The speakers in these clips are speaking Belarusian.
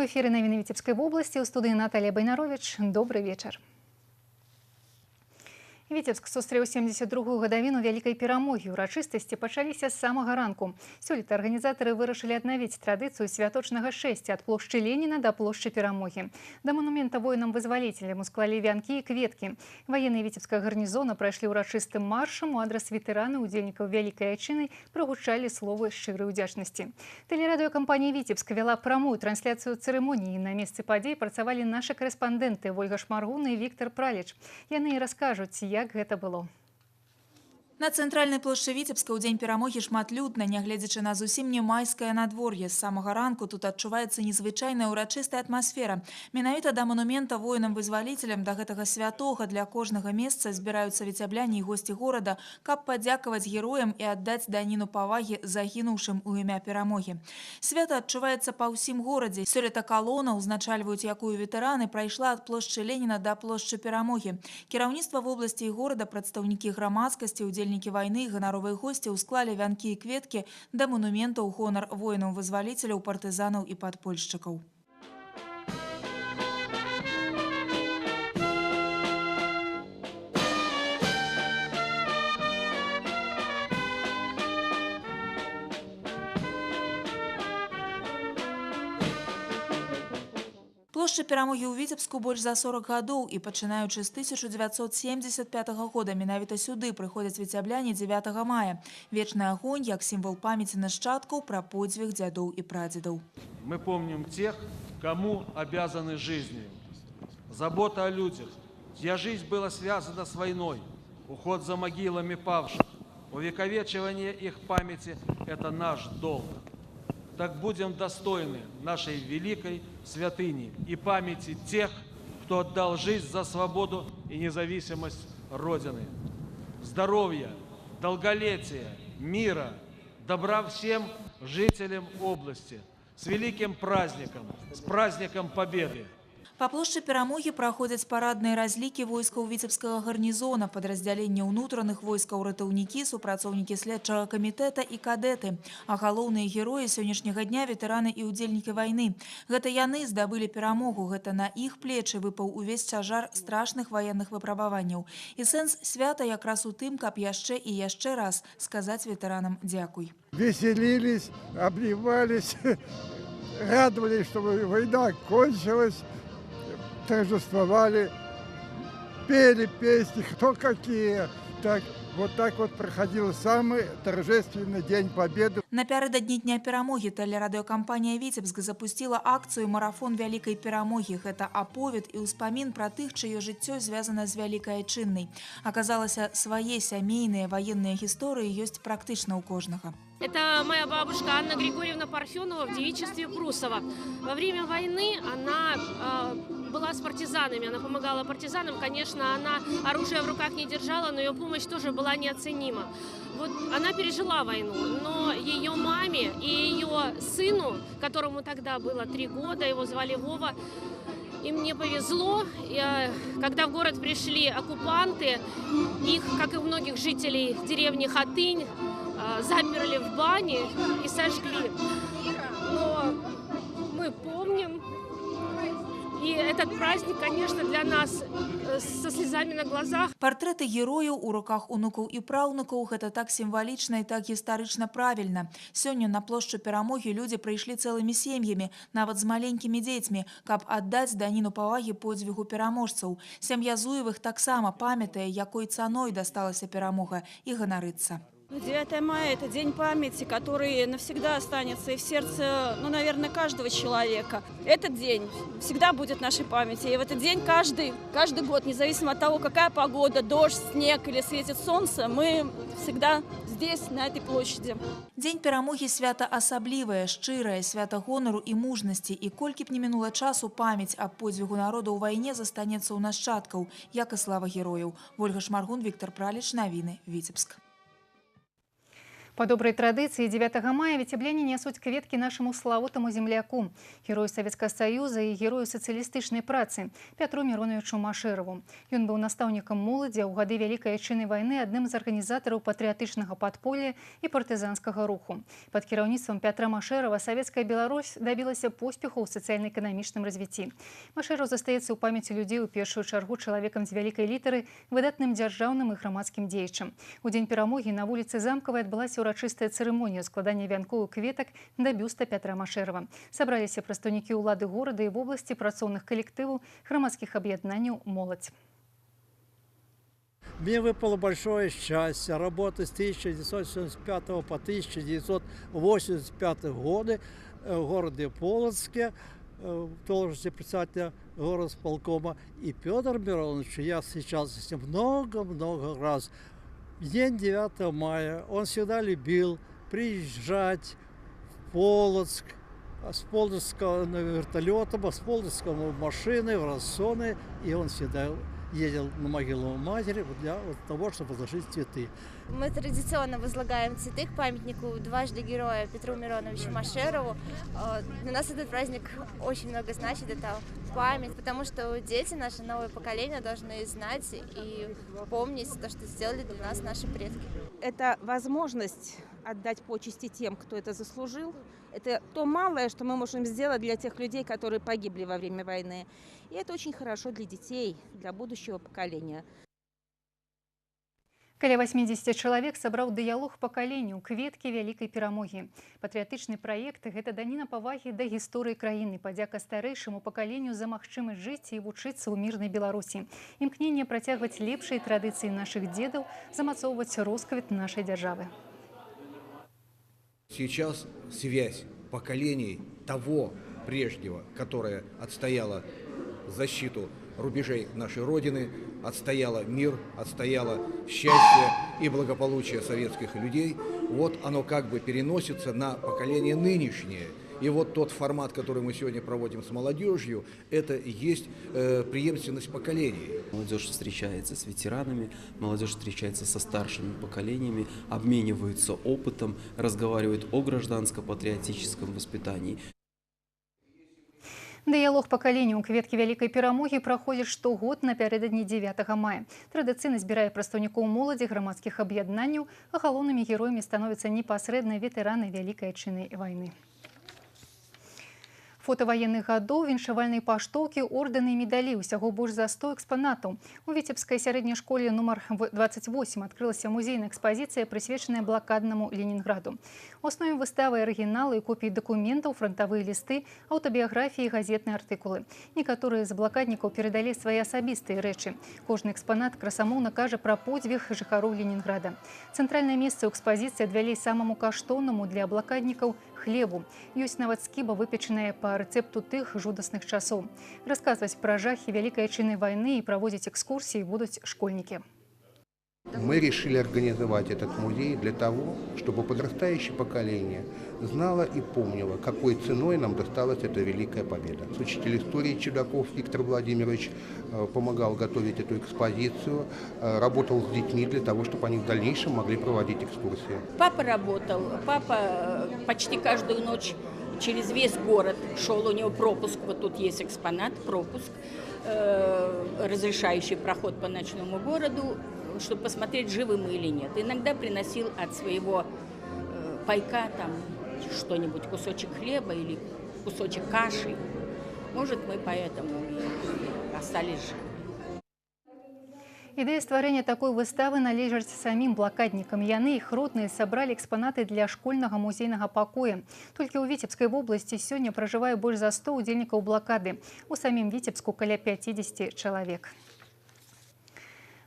эфире новины Витебской области. У студии Наталья Байнарович. Добрый вечер. Витебск сустрэў 72-ю гадавіну вялікай перамогі. Урачыстасці пачаліся з самага ранку. Сёлета арганізатары вырашылі аднавіць традыцыю святочнага шэсця ад плошчы Леніна да плошчы Перамогі. Да манумента воінам-вызваліцелям усклалі вянкі і кветкі. Ваенныя віцебскага гарнізона прайшлі ўрачыстым маршам. У адрас ветэрана удзельнікаў вялікай айчыны прагучалі словы шчырай удзячнасці. Тэлерадыёкампанія «Витебск» вела прамую трансляцыю цырымоніі. На месцы падзей працавалі нашы карэспандэнты Ольга Шмаргун і Віктор Праліч. Яны і раскажуць, як гэта было. На цэнтральнай плошчы Віцебска ў дзень перамогі шматлюдна, нягледзячы на зусім не майскае надвор'е. З самага ранку тут адчуваецца незвычайная ўрачыстая атмасфера. Менавіта да манумента воінам-вызваліцелям, да гэтага святога для кожнага месца збіраюцца віцябляне і госці горада, каб падзякаваць героям і аддаць даніну павагі загінуўшым у імя перамогі. Свята адчуваецца па ўсім горадзе. Сёлета калона, узначальваюць якую ветэраны, прайшла ад плошчы Леніна да плошчы Перамогі. Кіраўніцтва вобласці і горада, прадстаўнікі грамадскасці, удзельнікі вайны, ганаровыя госці ўсклалі вянкі і кветкі да манумента ў гонар воінаў-вызваліцеляў, партызанаў і падпольшчыкаў. Плошча Перамогі ў Віцебску больш за 40 гадоў, і пачынаючы з 1975 года менавіта сюды прыходзяць віцябляне 9 мая. Вечны агонь як сімвал памяці нашчадкаў пра подзвіг дзядоў і прадзедаў. Мы помним тех, кому обязаны жизнью. Забота о людях, чья жизнь была связана с войной, уход за могилами павших, увековечивание их памяти – это наш долг. Так будем достойны нашей великой святыни и памяти тех, кто отдал жизнь за свободу и независимость Родины. Здоровья, долголетия, мира, добра всем жителям области. С великим праздником, с праздником Победы! Па плошчы Перамогі праходзяць парадныя разлікі войскаў віцебскага гарнізона, падраздзялення ўнутраных войскаў, ратаўнікі, супрацоўнікі следчага камітэта і кадэты. А галоўныя героі сённяшняга дня – ветэраны і ўдзельнікі вайны. Гэта яны здабылі перамогу, гэта на іх плечы выпаў увесь цяжар страшных ваенных выпрабаванняў. І сэнс свята якраз у тым, каб яшчэ і яшчэ раз сказаць ветэранам дзякуй. Веселились, обнимались, радовались, что война кончилась. Торжествовали, пели песни, кто какие. Вот так вот проходил самый торжественный День Победы. Напярэдадні Дня перамогі тэлерадыёкампанія «Віцебск» запустила акцыю «Марафон вялікай перамогі». Гэта аповед і ўспамін пра тых, чыё жыццё звязана з вялікай айчыннай. Аказалася, свае сямейныя военныя гісторыі ёсць практычна ў кожнага. Это моя бабушка Анна Григорьевна Парфенова в девичестве Прусова. Во время войны она была с партизанами, она помогала партизанам. Конечно, она оружие в руках не держала, но ее помощь тоже была неоценима. Вот она пережила войну, но ее маме и ее сыну, которому тогда было 3 года, его звали Вова, им не повезло. Когда в город пришли оккупанты, их, как и у многих жителей деревни Хатынь, заперли в бане и сожгли. Но мы помним. И этот праздник, конечно, для нас со слезами на глазах. Партрэты герояў у руках унукаў і праўнукаў – гэта так сімвалічна і так гістарычна правільна. Сёння на плошчу Перамогі людзі прыйшлі цэлымі сем'ямі, нават з маленькімі дзецьмі, каб аддаць даніну павагі подзвігу пераможцаў. Сям'я Зуевых таксама памятае, якой цаной дасталася перамога, і ганарыцца. 9 мая – это день памяти, который навсегда останется и в сердце, наверное, каждого человека. Этот день всегда будет в нашей памяти. И в этот день каждый год, независимо от того, какая погода, дождь, снег или светит солнце, мы всегда здесь, на этой площади. Дзень перамогі свята асаблівае, шчырае, свята гонару і мужнасці. І колькі б не мінула часу, памяць аб подзвігу народу ў вайне застанецца ў нашчадкаў, як і слава герояў. Ольга Шмаргун, Віктор Праліч, навіны, Віцебск. По доброй традиции 9 мая ветебляне несут кветки нашему славутому земляку, герою Советского Союза и герою социалистичной працы Петру Мироновичу Машерову. Он был наставником молоди, а у годы Великой Отчинной войны одним из организаторов патриотичного подполья и партизанского руху. Под кіраўніцтвом Петра Машерова советская Беларусь добилась поспеху в социально-экономичном развитии. Машеров застаецца у памяти людей у первую чаргу человеком с великой литеры, выдатным державным и громадским деячам. У день перамоги на улице Замковой отбылась урачыстая церемония складания вянков и кветок до бюста Петра Машерова. Собрались представники улады города и в области працоўных коллективов, громадских объединений «Молодь». Мне выпало большое счастье работать с 1975 по 1985 годы в городе Полоцке, в должности председателя горосполкома. И Петр Миронович, я сейчас с ним много-много раз. В день 9 мая он всегда любил приезжать в Полоцк, с Полоцка на вертолетом, а с Полоцка на машиной, в Рассоны. И он всегда ездил на могилу матери для того, чтобы возложить цветы. Мы традиционно возлагаем цветы к памятнику дважды героя Петру Мироновичу Машерову. Для нас этот праздник очень много значит, это память, потому что дети, наше новое поколение, должны знать и помнить то, что сделали для нас наши предки. Это возможность отдать почести тем, кто это заслужил. Это то малое, что мы можем сделать для тех людей, которые погибли во время войны. И это очень хорошо для детей, для будущего поколения. Каля 80 человек собрал диалог поколению «Кветки Великой Перамоги». Патриотичный проект – это данина поваги до истории краины, подяка старейшему поколению за магчимость жить и учиться в мирной Беларуси. Имкнение протягивать лепшие традиции наших дедов, замацовывать росквит нашей державы. Сейчас связь поколений того прежнего, которое отстояло защиту рубежей нашей Родины, отстояло мир, отстояло счастье и благополучие советских людей, вот оно как бы переносится на поколение нынешнее. И вот тот формат, который мы сегодня проводим с молодежью, это и есть преемственность поколений. Молодежь встречается с ветеранами, молодежь встречается со старшими поколениями, обмениваются опытом, разговаривают о гражданско-патриотическом воспитании. Диалог поколению «Кветки Великой Перамоги» проходит штогод напярэдадні 9 мая. Традыцыйна збірае прадстаўнікоў моладзі, грамадскіх аб'яднанняў, а галоўнымі героямі становяцца непасрэдна ветэраны Великай Отчинной войны. Фото военных годов, віншавальныя паштоўкі, ордэны і медалі, усяго больш за 100 экспанатаў. У Віцебскай сярэдняй школе нумар 28 адкрылася музейная экспазіцыя, прысвечаная блакаднаму Ленінграду. У аснове выставы арыгіналы і копіі дакументаў, фронтавыя лісты, аўтабіяграфіі і газетныя артыкулы. Некаторыя з блакаднікаў перадалі свае асабістыя рэчы. Кожны экспанат красамоўна кажа пра подзвіг жыхароў Ленінграда. Цэнтральнае месца ў экспазіцыі адвялі самаму каштоўнаму для блакаднікаў хлебу. Ёсць нават скіба, выпечаная па рэцэпту тых жудасных часоў. Расказваць пра жахі Великой Отчинной войны и проводить экскурсии будут школьники. Мы решили организовать этот музей для того, чтобы подрастающее поколение знало и помнило, какой ценой нам досталась эта великая победа. Учитель истории Чудаков Виктор Владимирович помогал готовить эту экспозицию, работал с детьми для того, чтобы они в дальнейшем могли проводить экскурсии. Папа работал, папа почти каждую ночь через весь город шел, у него пропуск, вот тут есть экспонат, пропуск, разрешающий проход по ночному городу, чтобы посмотреть, живы мы или нет. Иногда приносил от своего пайка там что-нибудь, кусочек хлеба или кусочек каши. Может, мы поэтому и остались живы. Ідэя стварэння такой выставы належыць самім блакаднікам. Яны, іх родныя, сабралі экспанаты для школьнага музейнага пакоя. Толькі ў Віцебскай вобласці сёння пражывае больш за 100 удзельнікаў блакады. У самім Віцебску каля 50 чалавек.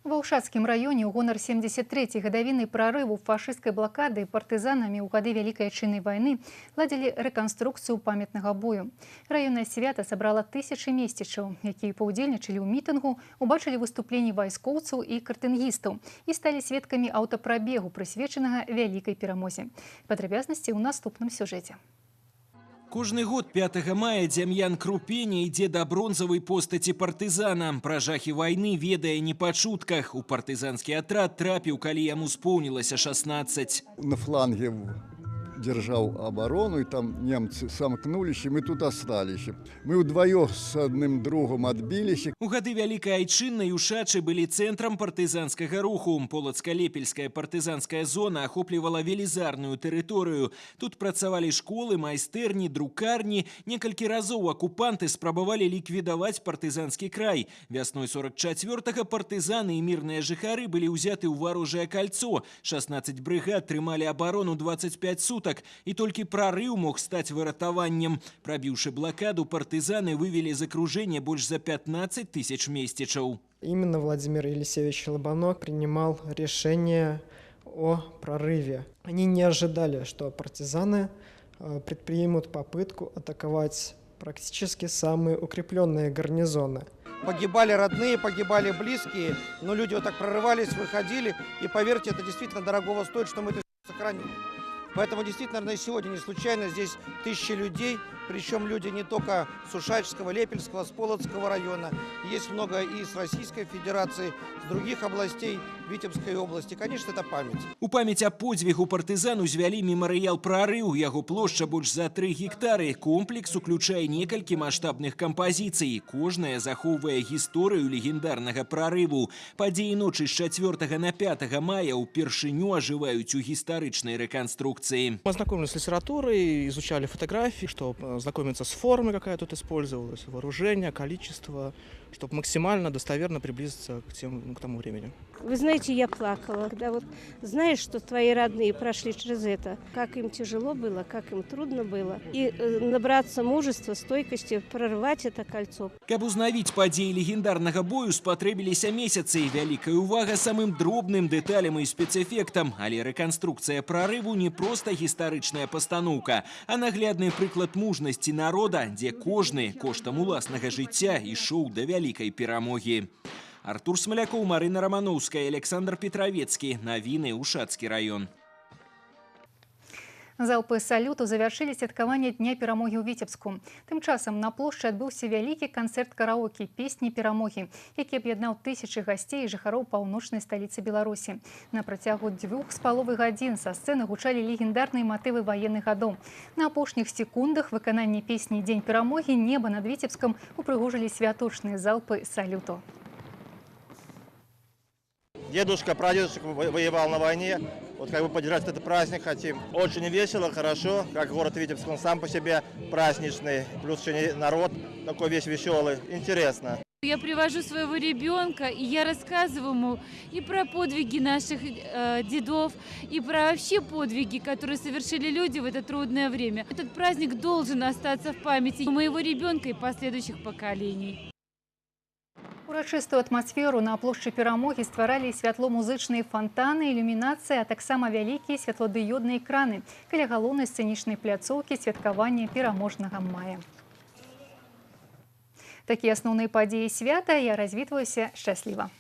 В Аўшацкім раёне ў гонар 73-й гадавіны прарыву фашысцкай блакады партызанамі ў гады Великой Отчинной войны ладзілі рэканструкцыю памятнага бою. Раённае свята сабрала тысячы месцічаў, якія паўдзельнічалі ў мітынгу, убачылі выступленні вайскоўцаў і картынгістаў і сталі сведкамі аўтапрабегу, прысвечанага Великой Перамозе. Падрабязнасці ў наступным сюжэце. Кожны год 5 мая Дзям'ян Крупеня ідзе да бронзавай постаці партызана. Пра жахі вайны ведае не па чутках. У партызанскі атрад трапіў, калі яму споўнілася 16. На фланге держал оборону, и там немцы сомкнулись, и мы тут остались. Мы вдвоем с одним другом отбились. У гады Вялікай Айчыннай Ушачы былі цэнтрам партызанскага руху. Полацка-Лепельская партызанская зона ахоплівала велізарную тэрыторыю. Тут працавалі школы, майстэрні, друкарні. Некалькі разоў акупанты спрабавалі ліквідаваць партызанскі край. Вясной 44-го партызаны і мірныя жыхары былі ўзяты ў варожае кольцо. 16 брыгад трымалі абарону 25 сутак. И только прорыв мог стать выратаваннем. Пробивши блокаду, партизаны вывели из окружения больше за 15 тысяч местечев. Именно Владимир Елисеевич Лобанок принимал решение о прорыве. Они не ожидали, что партизаны предпримут попытку атаковать практически самые укрепленные гарнизоны. Погибали родные, погибали близкие, но люди вот так прорывались, выходили. И поверьте, это действительно дорогого стоит, что мы это сохранили. Поэтому действительно, наверное, сегодня не случайно здесь тысячи людей, причем люди не только с Ушачского, Лепельского, с Полоцкого района. Есть много и с Российской Федерации, с других областей, Витебской области. Конечно, это память. У памяць аб подзвігу партызан узвялі мемарыял «Прорыв». Яго плошча больш за 3 гектары. Комплекс уключае некалькі маштабных кампазіцый. Кожная захоўвае гісторыю легендарнага прорыву. Падзеі ночы з 4 на 5 мая ўпершыню ажываюць у гістарычнай рэканструкцыі. Мы ознакомились с литературой, изучали фотографии, чтобы знакомиться с формой, какая тут использовалась, вооружение, количество, чтобы максимально достоверно приблизиться к тому времени. Вы знаете, я плакала, когда вот знаешь, что твои родные прошли через это, как им тяжело было, как им трудно было, и набраться мужества, стойкости, прорвать это кольцо. Каб узнавіць падзеі легендарнага бою, спатрэбіліся месяцы. Вялікая увага самым дробным дэталям і спецэфектам. Але рэканструкцыя прорыву не проста гістарычная пастаноўка, а наглядны прыклад мужнасці народа, дзе кожны коштам уласнага жыцця ішоў да вялікай перамогі. Артур Смоляков, Марина Романовская, Александр Петровецкий. Навіны, Ушацкі район. Залпы салюту завяршылі святкаванне Дня перамогі ў Віцебску. Тым часам на плошчы адбыўся вялікі канцэрт караоке «Песні перамогі», які аб'яднаў тысячы гасцей і жыхароў паўночнай сталіцы Беларусі. На працягу 2,5 гадзін са сцэны гучалі легендарныя матывы ваенных гадоў. На апошніх секундах выканання песні «Дзень перамогі» неба над Віцебскам упрыгожылі святочныя залпы салюту. Дедушка, прадедушка воевал на войне. Вот как бы поддержать этот праздник хотим. Очень весело, хорошо. Как город Витебск, он сам по себе праздничный. Плюс еще народ такой весь веселый. Интересно. Я привожу своего ребенка, и я рассказываю ему и про подвиги наших дедов, и про вообще подвиги, которые совершили люди в это трудное время. Этот праздник должен остаться в памяти моего ребенка и последующих поколений. Урачыстую атмасферу на плошчы перамогі стваралі святло-музычныя фонтаны, ілюмінацыя, а таксама вялікія святлодыёдныя экраны каля галоўнай сцэнічнай пляцоўкі святкавання пераможнага мая. Такія асноўныя падзеі свята. Я развітваюся шчасліва.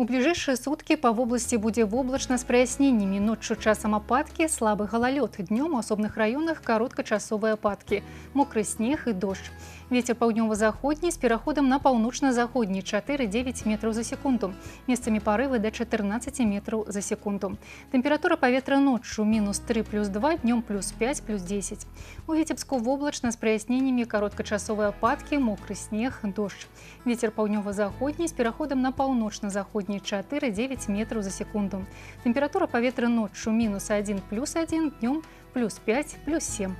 У бліжэйшыя суткі па вобласці будзе воблачна з праясненнямі. Ноччу часам ападкі, слабы галалёд. Днём у асобных раёнах кароткачасовыя ападкі, мокры снег і дождж. Вецер паўднёва-заходні з пераходам на паўночна-заходні 4-9 метраў за секунду. Месцамі парывы да 14 метраў за секунду. Тэмпература паветра ноччу -3 + 2, днём +5 +10. У Віцебску воблачна з праясненнямі, кароткачасовыя ападкі, мокры снег, дождж. Вецер паўднёва-заходні з пераходам на паўночна-заходні 4-9 метраў за секунду. Тэмпература паветра ноччу -1 + 1, днём +5 +7.